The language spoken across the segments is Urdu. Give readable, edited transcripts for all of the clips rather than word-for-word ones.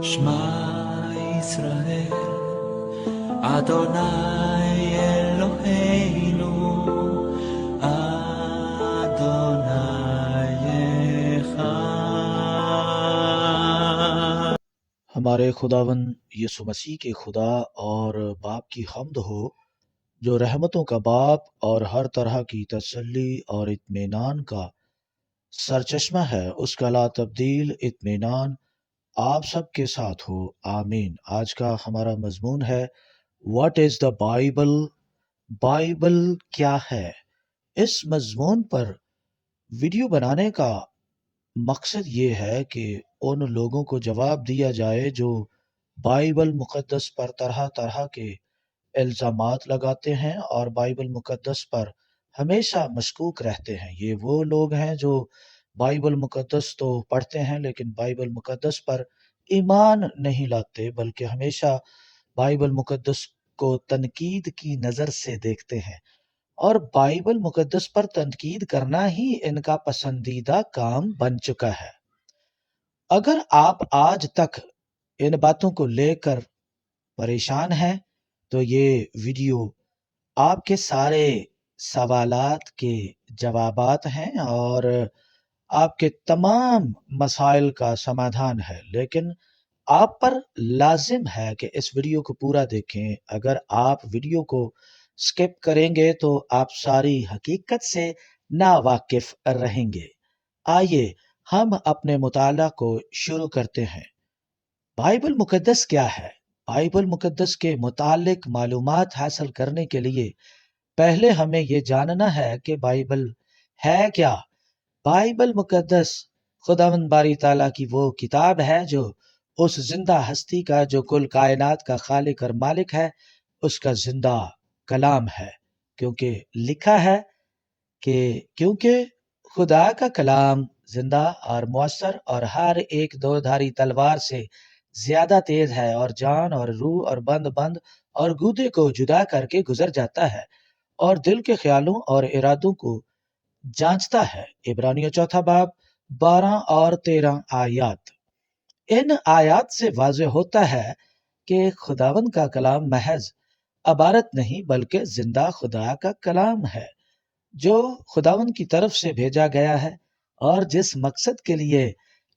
שמע ישראל, אדוני אלוהינו, אדוני אחד. ہمارے خداوند یسوع مسیح کے خدا اور باپ کی حمد ہو، جو رحمتوں کا باپ اور ہر طرح کی تسلی اور اطمینان کا سرچشمہ ہے۔ اس کا لا تبدیل اطمینان آپ سب کے ساتھ ہو، آمین۔ آج کا ہمارا مضمون ہے what is the Bible? Bible کیا ہے؟ اس مضمون پر ویڈیو بنانے کا مقصد یہ ہے کہ ان لوگوں کو جواب دیا جائے جو بائبل مقدس پر طرح طرح کے الزامات لگاتے ہیں اور بائبل مقدس پر ہمیشہ مشکوک رہتے ہیں۔ یہ وہ لوگ ہیں جو بائبل مقدس تو پڑھتے ہیں لیکن بائبل مقدس پر ایمان نہیں لاتے، بلکہ ہمیشہ بائبل مقدس کو تنقید کی نظر سے دیکھتے ہیں، اور بائبل مقدس پر تنقید کرنا ہی ان کا پسندیدہ کام بن چکا ہے۔ اگر آپ آج تک ان باتوں کو لے کر پریشان ہیں تو یہ ویڈیو آپ کے سارے سوالات کے جوابات ہیں اور آپ کے تمام مسائل کا سمادھان ہے، لیکن آپ پر لازم ہے کہ اس ویڈیو کو پورا دیکھیں۔ اگر آپ ویڈیو کو سکپ کریں گے تو آپ ساری حقیقت سے ناواقف رہیں گے۔ آئیے ہم اپنے مطالعہ کو شروع کرتے ہیں۔ بائبل مقدس کیا ہے؟ بائبل مقدس کے متعلق معلومات حاصل کرنے کے لیے پہلے ہمیں یہ جاننا ہے کہ بائبل ہے کیا۔ بائبل مقدس خداوند باری تعالیٰ کی وہ کتاب ہے جو اس زندہ ہستی کا، جو کل کائنات کا خالق اور مالک ہے، اس کا زندہ کلام ہے، کیونکہ لکھا ہے کہ کیونکہ خدا کا کلام زندہ اور مؤثر اور ہر ایک دو دھاری تلوار سے زیادہ تیز ہے اور جان اور روح اور بند اور گودے کو جدا کر کے گزر جاتا ہے اور دل کے خیالوں اور ارادوں کو جانچتا ہے۔ عبرانیوں 4 باب 12 اور 13 آیات۔ ان آیات سے واضح ہوتا ہے کہ خداوند کا کلام محض عبارت نہیں بلکہ زندہ خدا کا کلام ہے جو خداوند کی طرف سے بھیجا گیا ہے، اور جس مقصد کے لیے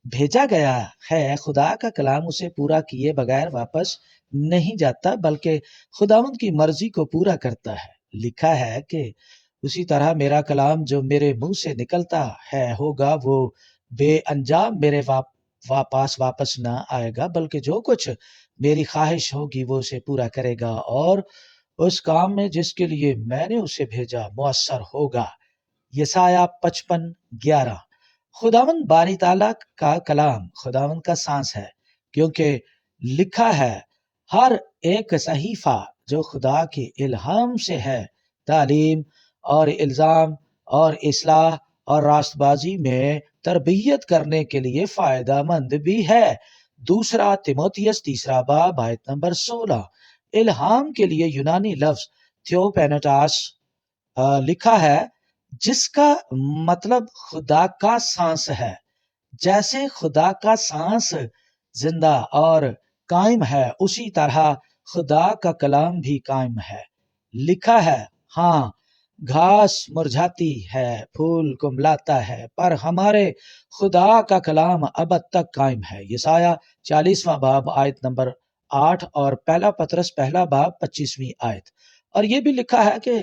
بھیجا گیا ہے خدا کا کلام اسے پورا کیے بغیر واپس نہیں جاتا بلکہ خداوند کی مرضی کو پورا کرتا ہے۔ لکھا ہے کہ اسی طرح میرا کلام جو میرے منہ سے نکلتا ہے ہوگا، وہ بے انجام میرے پاس واپس نہ آئے گا، بلکہ جو کچھ میری خواہش ہوگی وہ اسے پورا کرے گا اور اس کام میں جس کے لیے میں نے اسے بھیجا مؤثر ہوگا۔ یسایہ 55:11۔ خداوند باری تعالیٰ کا کلام خداوند کا سانس ہے، کیونکہ لکھا ہے ہر ایک صحیفہ جو خدا کے الہام سے ہے تعلیم اور الزام اور اصلاح اور راست بازی میں تربیت کرنے کے لیے فائدہ مند بھی ہے۔ دوسرا تیموتھیوس 3 باب آیت نمبر 16۔ الہام کے لیے یونانی لفظ تھیوپینٹاس لکھا ہے، جس کا مطلب خدا کا سانس ہے۔ جیسے خدا کا سانس زندہ اور قائم ہے، اسی طرح خدا کا کلام بھی قائم ہے۔ لکھا ہے ہاں گھاس مرجھاتی ہے، پھول کملاتا ہے، پر ہمارے خدا کا کلام ابد تک قائم ہے۔ یسایہ 40 باب آیت نمبر 8 اور پہلا پطرس 1 باب 25 آیت۔ اور یہ بھی لکھا ہے کہ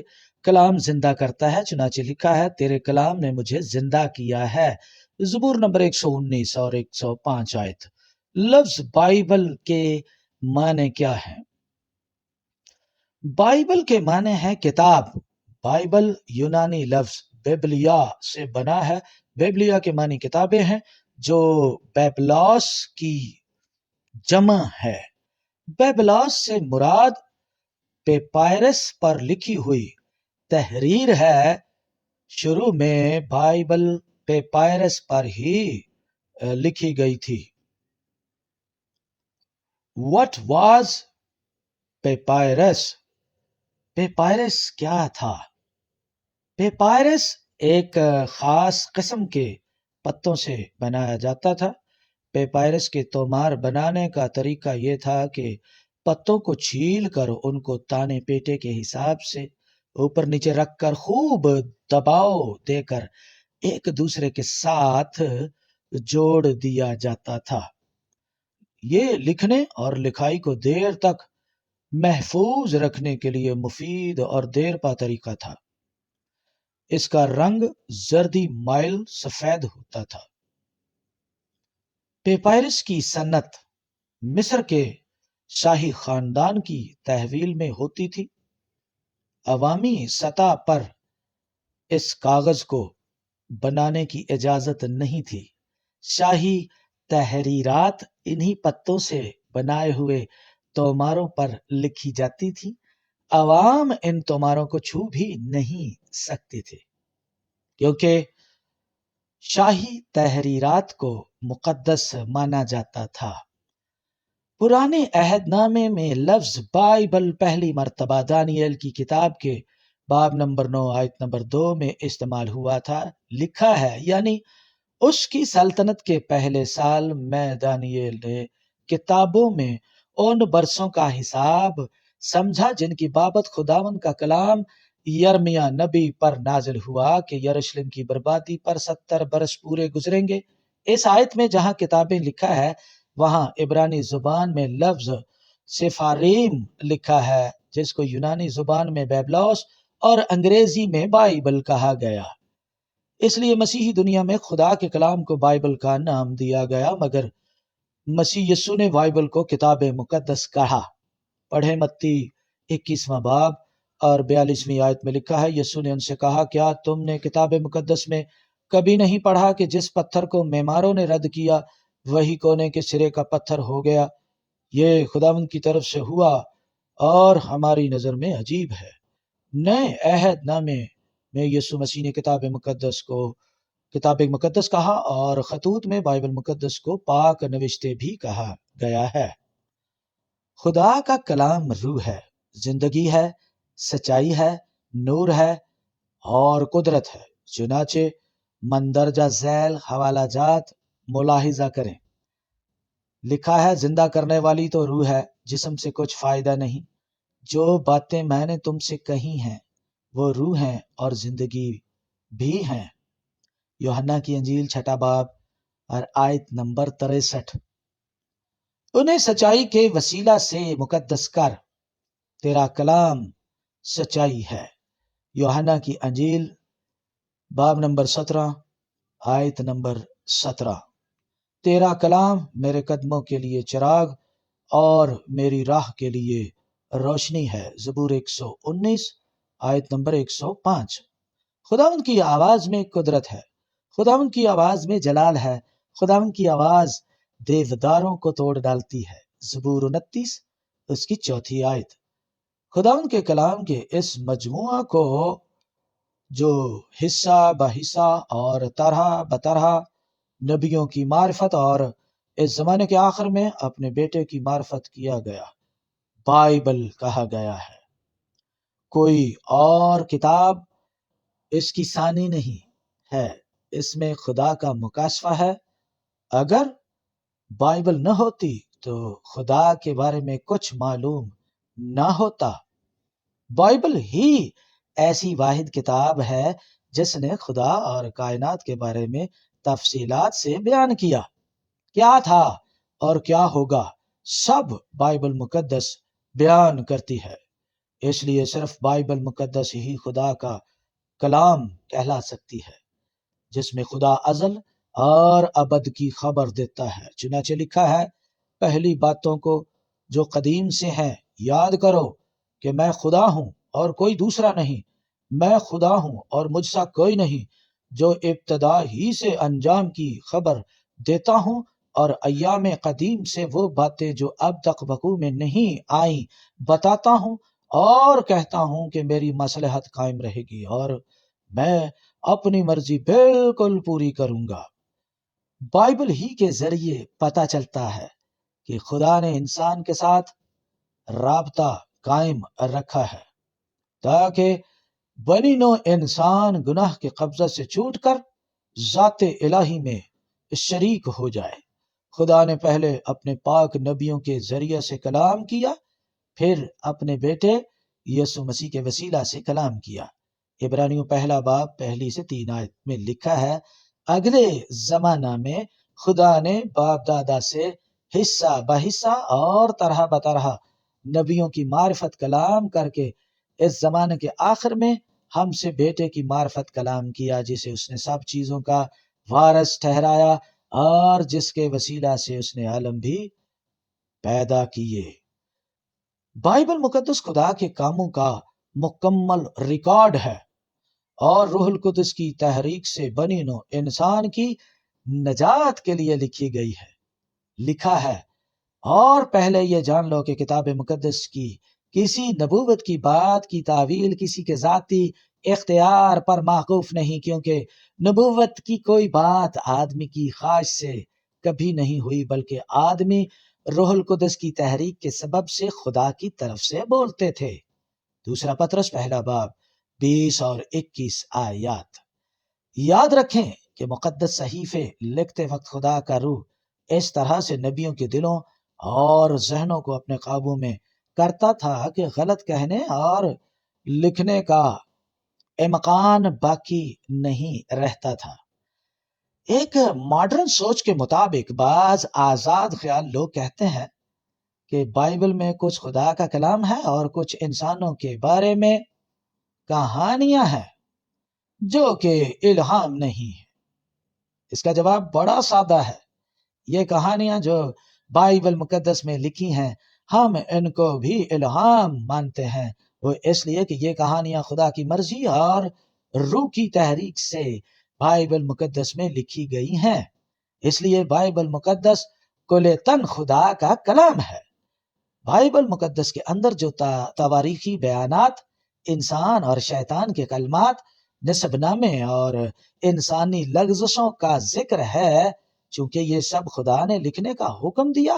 کلام زندہ کرتا ہے، چنانچہ لکھا ہے تیرے کلام نے مجھے زندہ کیا ہے۔ زبور نمبر 119 اور 105 آیت۔ لفظ بائبل کے معنی کیا ہیں؟ بائبل کے معنی ہے کتاب۔ بائبل یونانی لفظ بیبلیا سے بنا ہے۔ بیبلیا کے معنی کتابیں ہیں، جو بیبلاس کی جمع ہے۔ بیبلاس سے مراد پیپائرس پر لکھی ہوئی تحریر ہے۔ شروع میں بائبل پیپائرس پر ہی لکھی گئی تھی۔ What was پیپائرس؟ پیپائرس کیا تھا؟ پیپائرس ایک خاص قسم کے پتوں سے بنایا جاتا تھا۔ پیپائرس کے تومار بنانے کا طریقہ یہ تھا کہ پتوں کو چھیل کر ان کو تانے پیٹے کے حساب سے اوپر نیچے رکھ کر خوب دباؤ دے کر ایک دوسرے کے ساتھ جوڑ دیا جاتا تھا۔ یہ لکھنے اور لکھائی کو دیر تک محفوظ رکھنے کے لیے مفید اور دیر پا طریقہ تھا۔ اس کا رنگ زردی مائل سفید ہوتا تھا۔ پیپائرس کی صنعت مصر کے شاہی خاندان کی تحویل میں ہوتی تھی۔ عوامی سطح پر اس کاغذ کو بنانے کی اجازت نہیں تھی۔ شاہی تحریرات انہی پتوں سے بنائے ہوئے توماروں پر لکھی جاتی تھی۔ عوام ان توماروں کو چھو بھی نہیں سکتے تھے کیونکہ شاہی تحریرات کو مقدس مانا جاتا تھا۔ پرانے عہد نامے میں لفظ بائبل پہلی مرتبہ دانیل کی کتاب کے باب نمبر 9 آیت نمبر 2 میں استعمال ہوا تھا۔ لکھا ہے، یعنی اس کی سلطنت کے پہلے سال میں دانیل نے کتابوں میں ان برسوں کا حساب سمجھا جن کی بابت خداوند کا کلام یرمیا نبی پر نازل ہوا کہ یروشلم کی بربادی پر 70 برس پورے گزریں گے۔ اس آیت میں جہاں کتابیں لکھا ہے وہاں عبرانی زبان میں لفظ سفاریم لکھا ہے، جس کو یونانی زبان میں بیبلوس اور انگریزی میں بائبل کہا گیا۔ اس لیے مسیحی دنیا میں خدا کے کلام کو بائبل کا نام دیا گیا، مگر مسیح یسوع نے بائبل کو کتاب مقدس کہا۔ پڑھیں متی 21واں باب اور 42ویں آیت میں لکھا ہے، یسوع نے ان سے کہا، کیا تم نے کتاب مقدس میں کبھی نہیں پڑھا کہ جس پتھر کو معماروں نے رد کیا وہی کونے کے سرے کا پتھر ہو گیا؟ یہ خداوند کی طرف سے ہوا اور ہماری نظر میں عجیب ہے۔ نئے عہد نامے میں یسوع مسیح نے کتاب مقدس کہا اور خطوط میں بائبل مقدس کو پاک نوشتے بھی کہا گیا ہے۔ خدا کا کلام روح ہے، زندگی ہے، سچائی ہے، نور ہے اور قدرت ہے۔ چنانچہ مندرجہ ذیل حوالہ جات ملاحظہ کریں۔ لکھا ہے، زندہ کرنے والی تو روح ہے، جسم سے کچھ فائدہ نہیں۔ جو باتیں میں نے تم سے کہی ہیں وہ روح ہیں اور زندگی بھی ہیں۔ یوحنا کی انجیل 6 باب اور آیت نمبر 63۔ انہیں سچائی کے وسیلہ سے مقدس کر، تیرا کلام سچائی ہے۔ یوحنا کی انجیل باب نمبر 17 آیت نمبر 17۔ تیرا کلام میرے قدموں کے لیے چراغ اور میری راہ کے لیے روشنی ہے۔ زبور 119 آیت نمبر 105۔ خداوند کی آواز میں قدرت ہے، خداوند کی آواز میں جلال ہے، خداوند کی آواز دیوداروں کو توڑ ڈالتی ہے۔ زبور 29 اس کی 4 آیت۔ خداوند کے کلام کے اس مجموعہ کو جو حصہ بحصہ اور طرح بطرح نبیوں کی معرفت اور اس زمانے کے آخر میں اپنے بیٹے کی معرفت کیا گیا، بائبل کہا گیا ہے۔ کوئی اور کتاب اس کی ثانی نہیں ہے، اس میں خدا کا مکاشفہ ہے۔ اگر بائبل نہ ہوتی تو خدا کے بارے میں کچھ معلوم نہ ہوتا۔ بائبل ہی ایسی واحد کتاب ہے جس نے خدا اور کائنات کے بارے میں تفصیلات سے بیان کیا۔ کیا تھا اور کیا ہوگا، سب بائبل مقدس بیان کرتی ہے۔ اس لیے صرف بائبل مقدس ہی خدا کا کلام کہلا سکتی ہے، جس میں خدا ازل اور ابد کی خبر دیتا ہے۔ چنانچہ لکھا ہے، پہلی باتوں کو جو قدیم سے ہیں یاد کرو کہ میں خدا ہوں اور کوئی دوسرا نہیں، میں خدا ہوں اور مجھ سا کوئی نہیں، جو ابتدا ہی سے انجام کی خبر دیتا ہوں اور ایام قدیم سے وہ باتیں جو اب تک وقوع میں نہیں آئیں بتاتا ہوں اور کہتا ہوں کہ میری مصلحت قائم رہے گی اور میں اپنی مرضی بالکل پوری کروں گا۔ بائبل ہی کے ذریعے پتہ چلتا ہے کہ خدا نے انسان کے ساتھ رابطہ قائم رکھا ہے تاکہ بنی نوع انسان گناہ کے قبضہ سے چھوٹ کر ذات الہی میں شریک ہو جائے۔ خدا نے پہلے اپنے پاک نبیوں کے ذریعے سے کلام کیا، پھر اپنے بیٹے یسوع مسیح کے وسیلہ سے کلام کیا۔ عبرانیوں پہلا باب 1 سے 3 آیت میں لکھا ہے، اگلے زمانہ میں خدا نے باپ دادا سے حصہ بحصہ اور طرح بطرح نبیوں کی معرفت کلام کر کے اس زمانے کے آخر میں ہم سے بیٹے کی معرفت کلام کیا، جسے اس نے سب چیزوں کا وارث ٹھہرایا اور جس کے وسیلہ سے اس نے عالم بھی پیدا کیے۔ بائبل مقدس خدا کے کاموں کا مکمل ریکارڈ ہے اور روح القدس کی تحریک سے بنی نوع انسان کی نجات کے لیے لکھی گئی ہے۔ لکھا ہے، اور پہلے یہ جان لو کہ کتاب مقدس کی کسی نبوت کی بات کی تعویل کسی کے ذاتی اختیار پر موقوف نہیں، کیونکہ نبوت کی کوئی بات آدمی کی خواہش سے کبھی نہیں ہوئی، بلکہ آدمی روح القدس کی تحریک کے سبب سے خدا کی طرف سے بولتے تھے۔ دوسرا پطرس پہلا باب 20 اور 21 آیات۔ یاد رکھیں کہ مقدس صحیفے لکھتے وقت خدا کا روح اس طرح سے نبیوں کے دلوں اور ذہنوں کو اپنے قابو میں کرتا تھا کہ غلط کہنے اور لکھنے کا امکان باقی نہیں رہتا تھا۔ ایک ماڈرن سوچ کے مطابق بعض آزاد خیال لوگ کہتے ہیں کہ بائبل میں کچھ خدا کا کلام ہے اور کچھ انسانوں کے بارے میں کہانیاں ہیں جو کہ الہام نہیں ہے۔ اس کا جواب بڑا سادہ ہے۔ یہ کہانیاں جو بائبل مقدس میں لکھی ہیں، ہم ان کو بھی الہام مانتے ہیں، وہ اس لیے کہ یہ کہانیاں خدا کی مرضی اور روح کی تحریک سے بائبل مقدس میں لکھی گئی ہیں۔ اس لیے بائبل مقدس کلیتاً خدا کا کلام ہے۔ بائبل مقدس کے اندر جو تواریخی بیانات، انسان اور شیطان کے کلمات، نسب نامے اور انسانی لغزشوں کا ذکر ہے، چونکہ یہ سب خدا نے لکھنے کا حکم دیا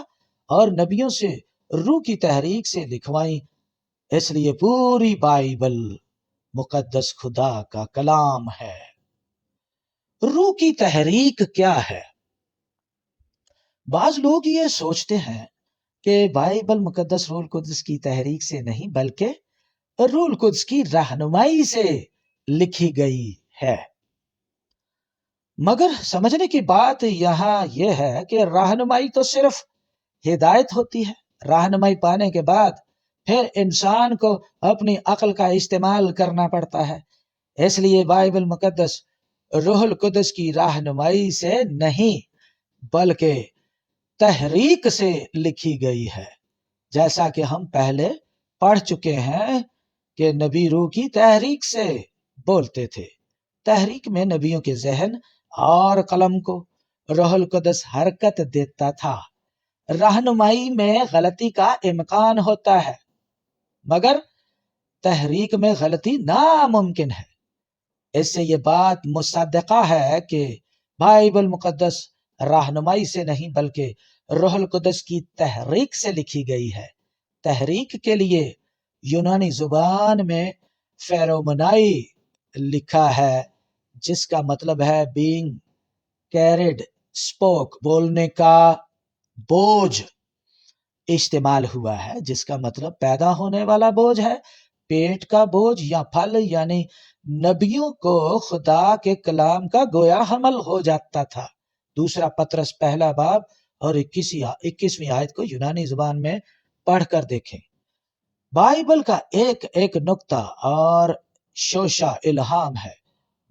اور نبیوں سے روح کی تحریک سے لکھوائیں، اس لیے پوری بائبل مقدس خدا کا کلام ہے۔ روح کی تحریک کیا ہے؟ بعض لوگ یہ سوچتے ہیں کہ بائبل مقدس روح القدس کی تحریک سے نہیں بلکہ روح القدس کی رہنمائی سے لکھی گئی ہے، مگر سمجھنے کی بات یہاں یہ ہے کہ رہنمائی تو صرف ہدایت ہوتی ہے۔ رہنمائی پانے کے بعد پھر انسان کو اپنی عقل کا استعمال کرنا پڑتا ہے۔ اس لیے بائبل مقدس روح القدس کی رہنمائی سے نہیں بلکہ تحریک سے لکھی گئی ہے، جیسا کہ ہم پہلے پڑھ چکے ہیں کہ نبی روح کی تحریک سے بولتے تھے۔ تحریک میں نبیوں کے ذہن اور قلم کو روح القدس حرکت دیتا تھا۔ رہنمائی میں غلطی کا امکان ہوتا ہے، مگر تحریک میں غلطی ناممکن ہے۔ اس سے یہ بات مصدقہ ہے کہ بائبل مقدس رہنمائی سے نہیں بلکہ روح القدس کی تحریک سے لکھی گئی ہے۔ تحریک کے لیے یونانی زبان میں فیرومنائی لکھا ہے، جس کا مطلب ہے being carried، spoke، بولنے کا بوجھ استعمال ہوا ہے، جس کا مطلب پیدا ہونے والا بوجھ ہے، پیٹ کا بوجھ یا پھل، یعنی نبیوں کو خدا کے کلام کا گویا حمل ہو جاتا تھا۔ دوسرا پطرس پہلا باب اور 21ویں آیت کو یونانی زبان میں پڑھ کر دیکھیں۔ بائبل کا ایک ایک نقطہ اور شوشہ الہام ہے۔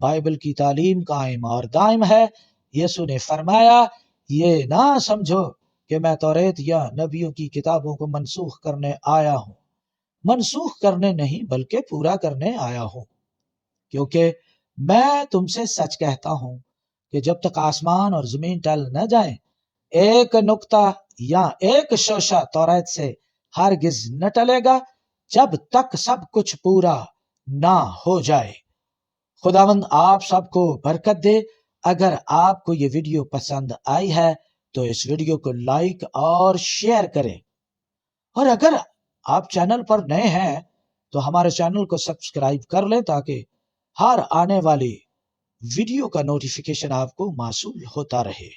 بائبل کی تعلیم قائم اور دائم ہے۔ یسوع نے فرمایا، یہ نہ سمجھو کہ میں توریت یا نبیوں کی کتابوں کو منسوخ کرنے آیا ہوں۔ منسوخ کرنے نہیں بلکہ پورا کرنے آیا ہوں، کیونکہ میں تم سے سچ کہتا ہوں کہ جب تک آسمان اور زمین ٹل نہ جائیں، ایک نقطہ یا ایک شوشہ توریت سے ہرگز نہ ٹلے گا، جب تک سب کچھ پورا نہ ہو جائے۔ خداوند آپ سب کو برکت دے۔ اگر آپ کو یہ ویڈیو پسند آئی ہے تو اس ویڈیو کو لائک اور شیئر کریں، اور اگر آپ چینل پر نئے ہیں تو ہمارے چینل کو سبسکرائب کر لیں تاکہ ہر آنے والی ویڈیو کا نوٹیفیکیشن آپ کو موصول ہوتا رہے۔